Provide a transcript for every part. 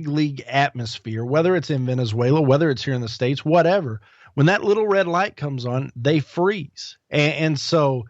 big league atmosphere, whether it's in Venezuela, whether it's here in the States, whatever, when that little red light comes on, they freeze. And so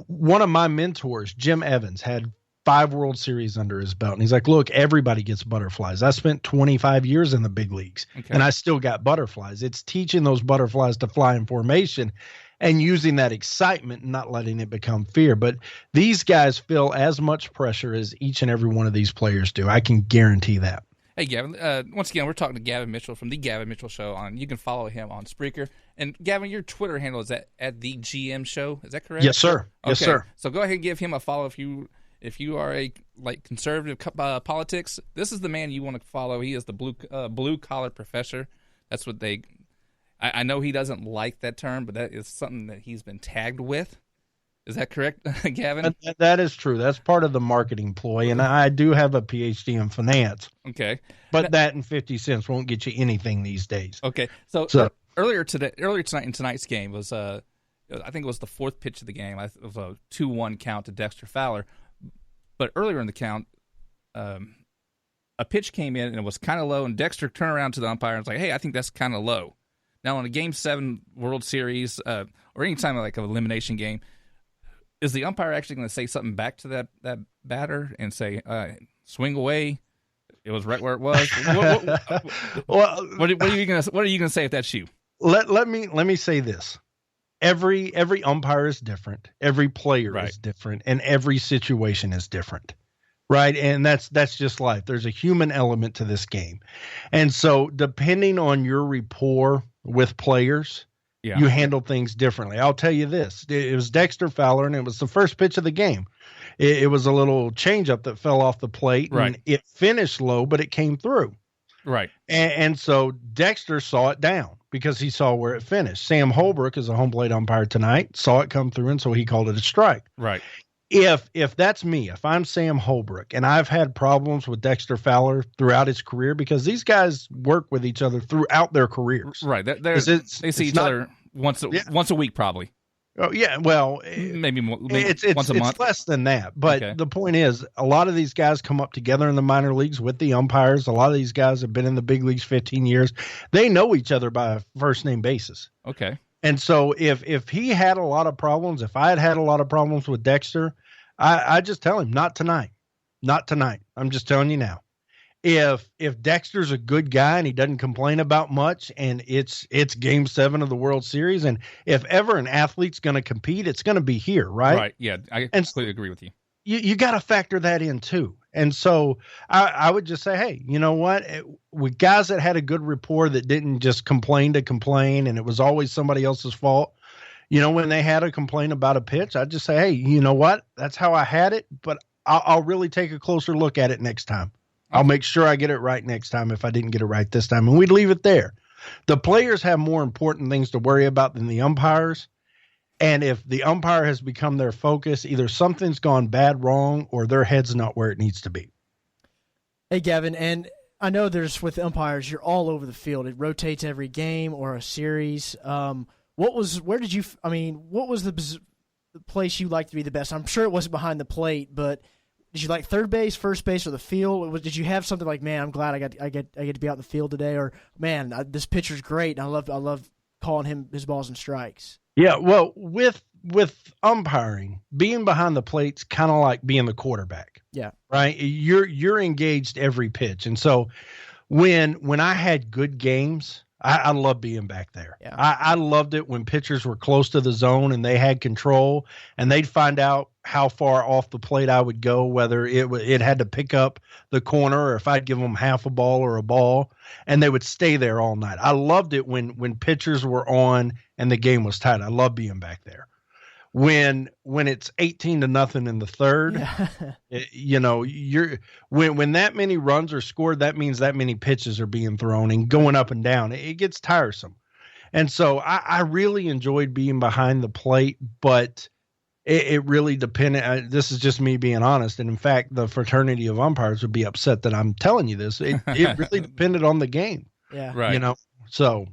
one of my mentors, Jim Evans, had 5 World Series under his belt. And he's like, look, everybody gets butterflies. I spent 25 years in the big leagues, and I still got butterflies. It's teaching those butterflies to fly in formation and using that excitement and not letting it become fear. But these guys feel as much pressure as each and every one of these players do. I can guarantee that. Hey, Gavin, once again, we're talking to Gavin Mitchell from The Gavin Mitchell Show. You can follow him on Spreaker. And, Gavin, your Twitter handle is at the GM Show. Is that correct? Yes, sir. Okay. Yes, sir. So go ahead and give him a follow if you are a conservative politics. This is the man you want to follow. He is the blue collar professor. That's what they. I know he doesn't like that term, but that is something that he's been tagged with. Is that correct, Gavin? That is true. That's part of the marketing ploy, and I do have a PhD in finance. Okay, but that and 50 cents won't get you anything these days. Okay, so earlier tonight in tonight's game was I think it was the 4th pitch of the game. It was a 2-1 count to Dexter Fowler. But earlier in the count, a pitch came in and it was kind of low, and Dexter turned around to the umpire and was like, "Hey, I think that's kind of low." Now, in a Game 7 World Series or any time like an elimination game, is the umpire actually going to say something back to that batter and say, "Swing away"? It was right where it was. What are you going to say if that's you? Let me say this. Every umpire is different. Every player is different, and every situation is different, right? And that's just life. There's a human element to this game, and so depending on your rapport with players, you handle things differently. I'll tell you this: it was Dexter Fowler, and it was the first pitch of the game. It was a little changeup that fell off the plate, and it finished low, but it came through. Right. And so Dexter saw it down because he saw where it finished. Sam Holbrook is a home plate umpire tonight, saw it come through, and so he called it a strike. Right. If that's me, if I'm Sam Holbrook, and I've had problems with Dexter Fowler throughout his career because these guys work with each other throughout their careers. Right. They see each other once a week probably. Oh yeah, well, maybe it's once a month. It's less than that, but the point is, a lot of these guys come up together in the minor leagues with the umpires. A lot of these guys have been in the big leagues 15 years. They know each other by a first name basis. Okay. And so if he had a lot of problems, if I had a lot of problems with Dexter, I just tell him, not tonight. Not tonight. I'm just telling you now. If Dexter's a good guy and he doesn't complain about much, and it's Game 7 of the World Series, and if ever an athlete's going to compete, it's going to be here, right? Right. Yeah, I completely agree with you. You got to factor that in too. And so I would just say, hey, you know what? With guys that had a good rapport that didn't just complain to complain, and it was always somebody else's fault. You know, when they had a complaint about a pitch, I'd just say, hey, you know what? That's how I had it, but I'll really take a closer look at it next time. I'll make sure I get it right next time if I didn't get it right this time. And we'd leave it there. The players have more important things to worry about than the umpires. And if the umpire has become their focus, either something's gone bad, wrong, or their head's not where it needs to be. Hey, Gavin, and I know with umpires, you're all over the field. It rotates every game or a series. What was the place you liked to be the best? I'm sure it wasn't behind the plate, but did you like third base, first base, or the field? Did you have something like, man, I'm glad I get to be out in the field today, or man, this pitcher's great, and I love calling him his balls and strikes? Yeah, well, with umpiring, being behind the plate's kind of like being the quarterback. Yeah, right. You're engaged every pitch, and so when I had good games, I love being back there. Yeah. I loved it when pitchers were close to the zone and they had control, and they'd find out how far off the plate I would go, whether it had to pick up the corner or if I'd give them half a ball or a ball, and they would stay there all night. I loved it when pitchers were on and the game was tight. I love being back there. When it's 18-0 in the third, when that many runs are scored, that means that many pitches are being thrown and going up and down. It gets tiresome. And so I really enjoyed being behind the plate, but it really depended. This is just me being honest. And in fact, the fraternity of umpires would be upset that I'm telling you this. It really depended on the game. Yeah. Right. So.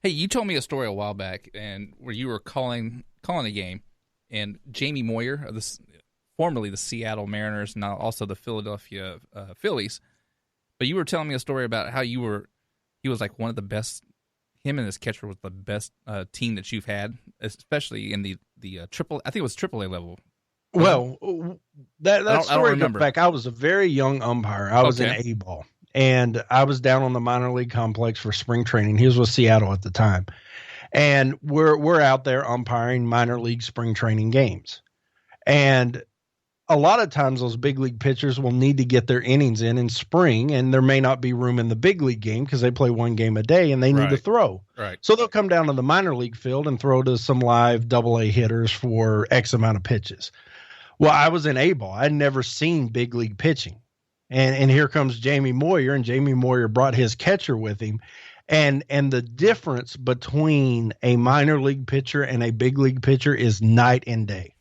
Hey, you told me a story a while back and where you were calling a game. And Jamie Moyer, formerly the Seattle Mariners, now also the Philadelphia Phillies, But you were telling me a story about how he was like one of the best. Him and his catcher was the best team that you've had, especially in the triple. I think it was AAA level. Well, that story goes back. I was a very young umpire. I was in A-ball, and I was down on the minor league complex for spring training. He was with Seattle at the time, and we're out there umpiring minor league spring training games, and a lot of times those big league pitchers will need to get their innings in spring, and there may not be room in the big league game because they play one game a day and they need to throw. Right. So they'll come down to the minor league field and throw to some live AA hitters for X amount of pitches. Well, I was in A-ball. I'd never seen big league pitching. And here comes Jamie Moyer, and Jamie Moyer brought his catcher with him. And the difference between a minor league pitcher and a big league pitcher is night and day.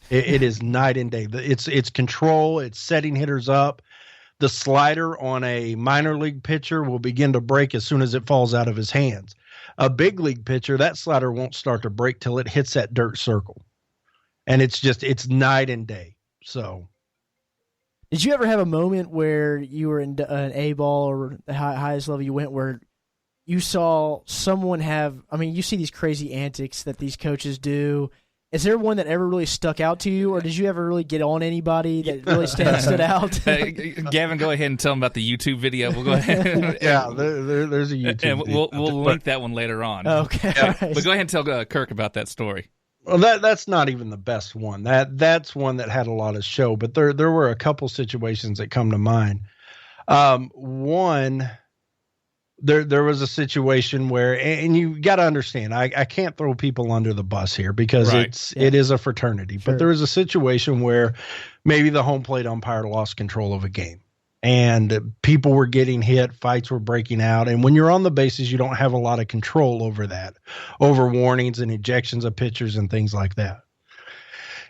It is night and day. It's control. It's setting hitters up. The slider on a minor league pitcher will begin to break as soon as it falls out of his hands. A big league pitcher, that slider won't start to break till it hits that dirt circle. And it's night and day. So, did you ever have a moment where you were in an A-ball or the highest level you went where you saw someone have, I mean, you see these crazy antics that these coaches do. Is there one that ever really stuck out to you, or did you ever really get on anybody that really stood out? Gavin, go ahead and tell them about the YouTube video. We'll go ahead. Yeah, there's a YouTube and we'll link that one later on. Okay. Yeah. Right. But go ahead and tell Kirk about that story. Well, that's not even the best one. That's one that had a lot of show, but there were a couple situations that come to mind. One, there was a situation where, and you got to understand, I can't throw people under the bus here because it is a fraternity, Sure. but there was a situation where maybe the home plate umpire lost control of a game and people were getting hit, fights were breaking out. And when you're on the bases, you don't have a lot of control over that, over warnings and ejections of pitchers and things like that.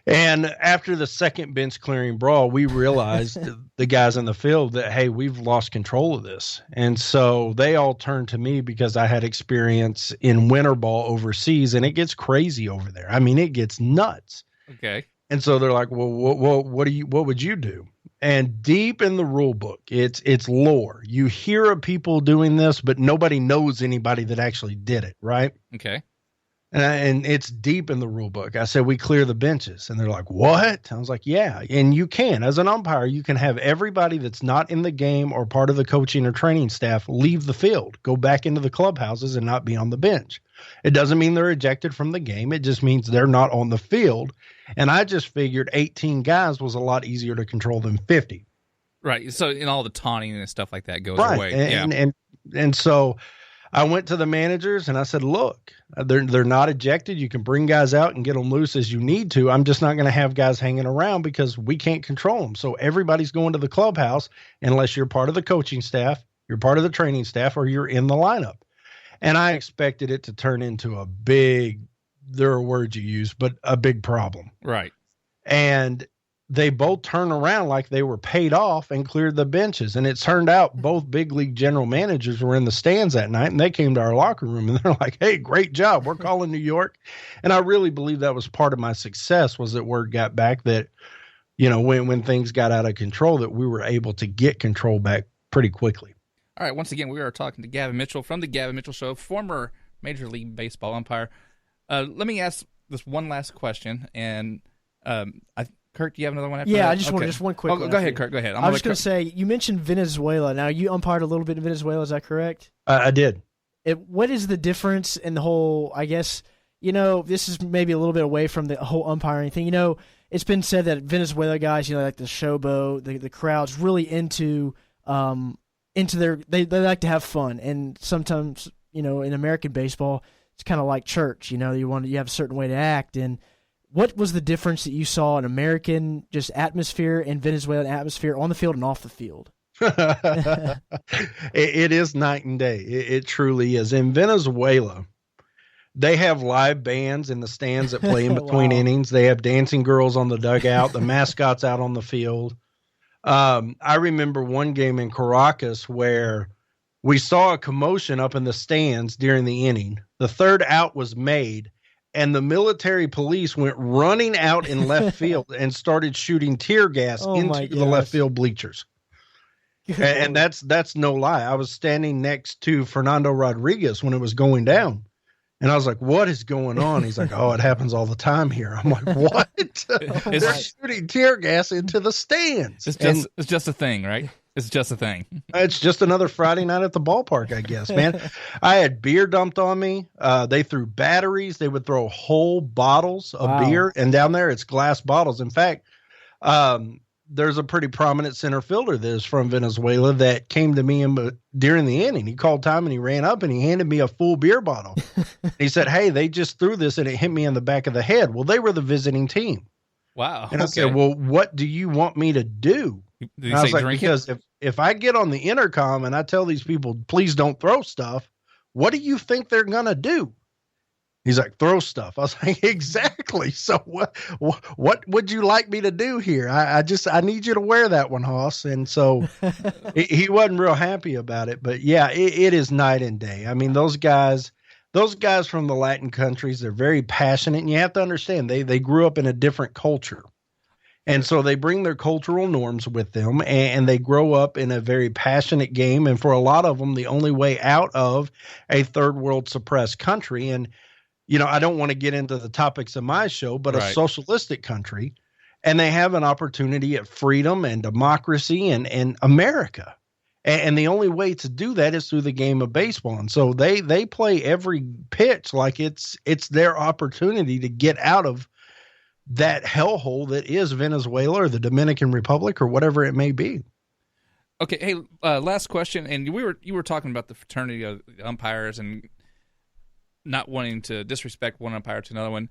And after the second bench clearing brawl, we realized, the guys in the field, that, hey, we've lost control of this. And so they all turned to me because I had experience in winter ball overseas, and it gets crazy over there. I mean, it gets nuts. Okay. And so they're like, well, what would you do? And deep in the rule book, it's lore. You hear of people doing this, but nobody knows anybody that actually did it, right? Okay. And it's deep in the rule book. I said, we clear the benches. And they're like, what? I was like, yeah. And you can, as an umpire, you can have everybody that's not in the game or part of the coaching or training staff leave the field, go back into the clubhouses and not be on the bench. It doesn't mean they're ejected from the game. It just means they're not on the field. And I just figured 18 guys was a lot easier to control than 50. Right. So, and all the taunting and stuff like that goes Right. away. And so I went to the managers and I said, look, they're not ejected. You can bring guys out and get them loose as you need to. I'm just not going to have guys hanging around because we can't control them. So everybody's going to the clubhouse unless you're part of the coaching staff, you're part of the training staff, or you're in the lineup. And I expected it to turn into a big, there are words you use, but a big problem. Right. And they both turned around like they were paid off and cleared the benches. And it turned out both big league general managers were in the stands that night, and they came to our locker room and they're like, hey, great job. We're calling New York. And I really believe that was part of my success, was that word got back that, you know, when things got out of control, that we were able to get control back pretty quickly. All right. Once again, we are talking to Gavin Mitchell from the Gavin Mitchell Show, former Major League Baseball umpire. Let me ask this one last question. And Kirk, do you have another one after that? Yeah, I just want just one quick one. Go ahead, Kirk. Go ahead. I was just going to say, you mentioned Venezuela. Now, you umpired a little bit in Venezuela. Is that correct? I did. What is the difference in the whole, I guess, you know, this is maybe a little bit away from the whole umpiring thing. You know, it's been said that Venezuela guys, you know, like the showboat, the crowd's really into their, they like to have fun. And sometimes, you know, in American baseball, it's kind of like church, you know, you have a certain way to act. And what was the difference that you saw in American just atmosphere and Venezuelan atmosphere on the field and off the field? It is night and day. It truly is. In Venezuela, they have live bands in the stands that play in between innings. They have dancing girls on the dugout, the mascots out on the field. I remember one game in Caracas where we saw a commotion up in the stands during the inning. The third out was made, and the military police went running out in left field and started shooting tear gas into the left field bleachers. And that's no lie. I was standing next to Fernando Rodriguez when it was going down. And I was like, what is going on? He's like, oh, it happens all the time here. I'm like, what? They're shooting tear gas into the stands. It's just a thing, right? It's just a thing. It's just another Friday night at the ballpark, I guess, man. I had beer dumped on me. They threw batteries. They would throw whole bottles of beer. And down there, it's glass bottles. In fact, there's a pretty prominent center fielder that is from Venezuela that came to me during the inning. He called time and he ran up and he handed me a full beer bottle. He said, hey, they just threw this and it hit me in the back of the head. Well, they were the visiting team. Wow. And I said, well, what do you want me to do? Did I was like, drink because if I get on the intercom and I tell these people, please don't throw stuff, what do you think they're going to do? He's like, throw stuff. I was like, exactly. So what would you like me to do here? I need you to wear that one, Hoss. And so he wasn't real happy about it, but yeah, it is night and day. I mean, those guys from the Latin countries, they're very passionate, and you have to understand they grew up in a different culture. And so they bring their cultural norms with them, and they grow up in a very passionate game. And for a lot of them, the only way out of a third world suppressed country, and I don't want to get into the topics of my show, but a socialistic country, and they have an opportunity at freedom and democracy and America. And the only way to do that is through the game of baseball. And so they play every pitch like it's their opportunity to get out of that hellhole that is Venezuela or the Dominican Republic or whatever it may be. Okay. Hey, last question. And you were talking about the fraternity of umpires and not wanting to disrespect one umpire to another one.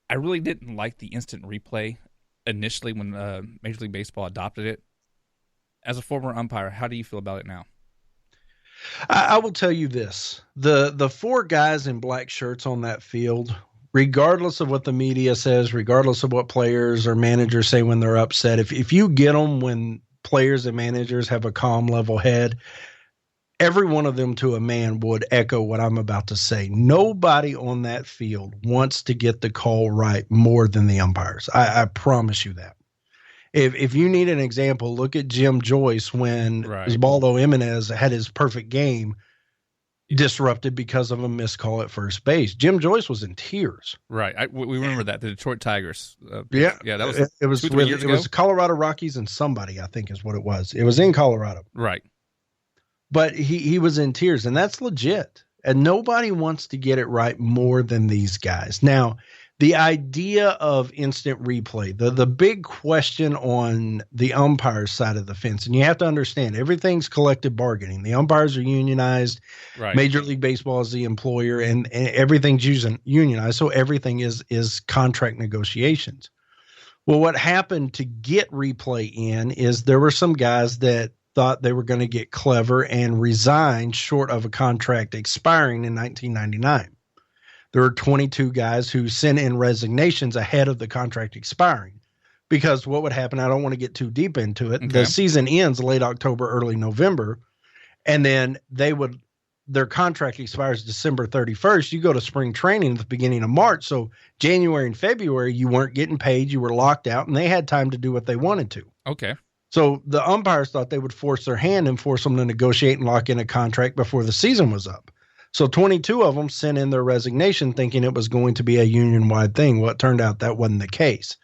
I really didn't like the instant replay initially when Major League Baseball adopted it. As a former umpire, how do you feel about it now? I will tell you this. The four guys in black shirts on that field, regardless of what the media says, regardless of what players or managers say when they're upset, if you get them when players and managers have a calm, level head, every one of them to a man would echo what I'm about to say. Nobody on that field wants to get the call right more than the umpires. I promise you that. If you need an example, look at Jim Joyce when Osvaldo Jimenez had his perfect game disrupted because of a missed call at first base. Jim Joyce was in tears. Right. We remember that, the Detroit Tigers. Yeah, that was it was 2-3 years ago. It was Colorado Rockies and somebody, I think is what it was. It was in Colorado. Right. But he was in tears, and that's legit. And nobody wants to get it right more than these guys. Now, the idea of instant replay, the big question on the umpire side of the fence, and you have to understand, everything's collective bargaining. The umpires are unionized. Right. Major League Baseball is the employer, and everything's unionized, so everything is contract negotiations. Well, what happened to get replay in is there were some guys that thought they were going to get clever and resigned short of a contract expiring in 1999. There were 22 guys who sent in resignations ahead of the contract expiring because what would happen, I don't want to get too deep into it. Okay. The season ends late October, early November, and then their contract expires December 31st. You go to spring training at the beginning of March. So January and February, you weren't getting paid. You were locked out, and they had time to do what they wanted to. Okay. So the umpires thought they would force their hand and force them to negotiate and lock in a contract before the season was up. So 22 of them sent in their resignation thinking it was going to be a union-wide thing. Well, it turned out that wasn't the case.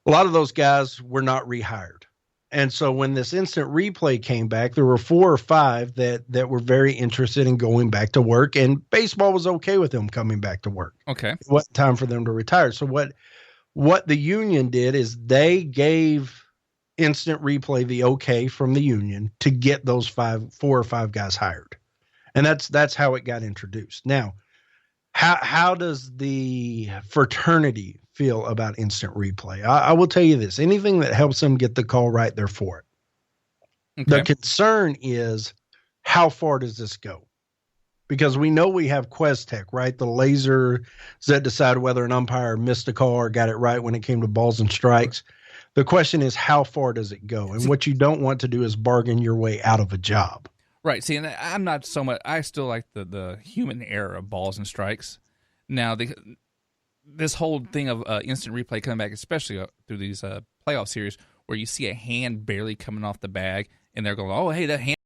A lot of those guys were not rehired. And so when this instant replay came back, there were 4 or 5 that were very interested in going back to work, and baseball was okay with them coming back to work. Okay. It wasn't time for them to retire. So what the union did is they gave instant replay the okay from the union to get those 4 or 5 guys hired. And that's how it got introduced. Now, how does the fraternity feel about instant replay? I will tell you this. Anything that helps them get the call right, they're for it. Okay. The concern is, how far does this go? Because we know we have QuesTech, right? The laser that decide whether an umpire missed a call or got it right when it came to balls and strikes. The question is, how far does it go? And what you don't want to do is bargain your way out of a job. Right. See, and I'm not so much. I still like the human error of balls and strikes. Now, this whole thing of instant replay coming back, especially through these playoff series, where you see a hand barely coming off the bag, and they're going, "Oh, hey, that hand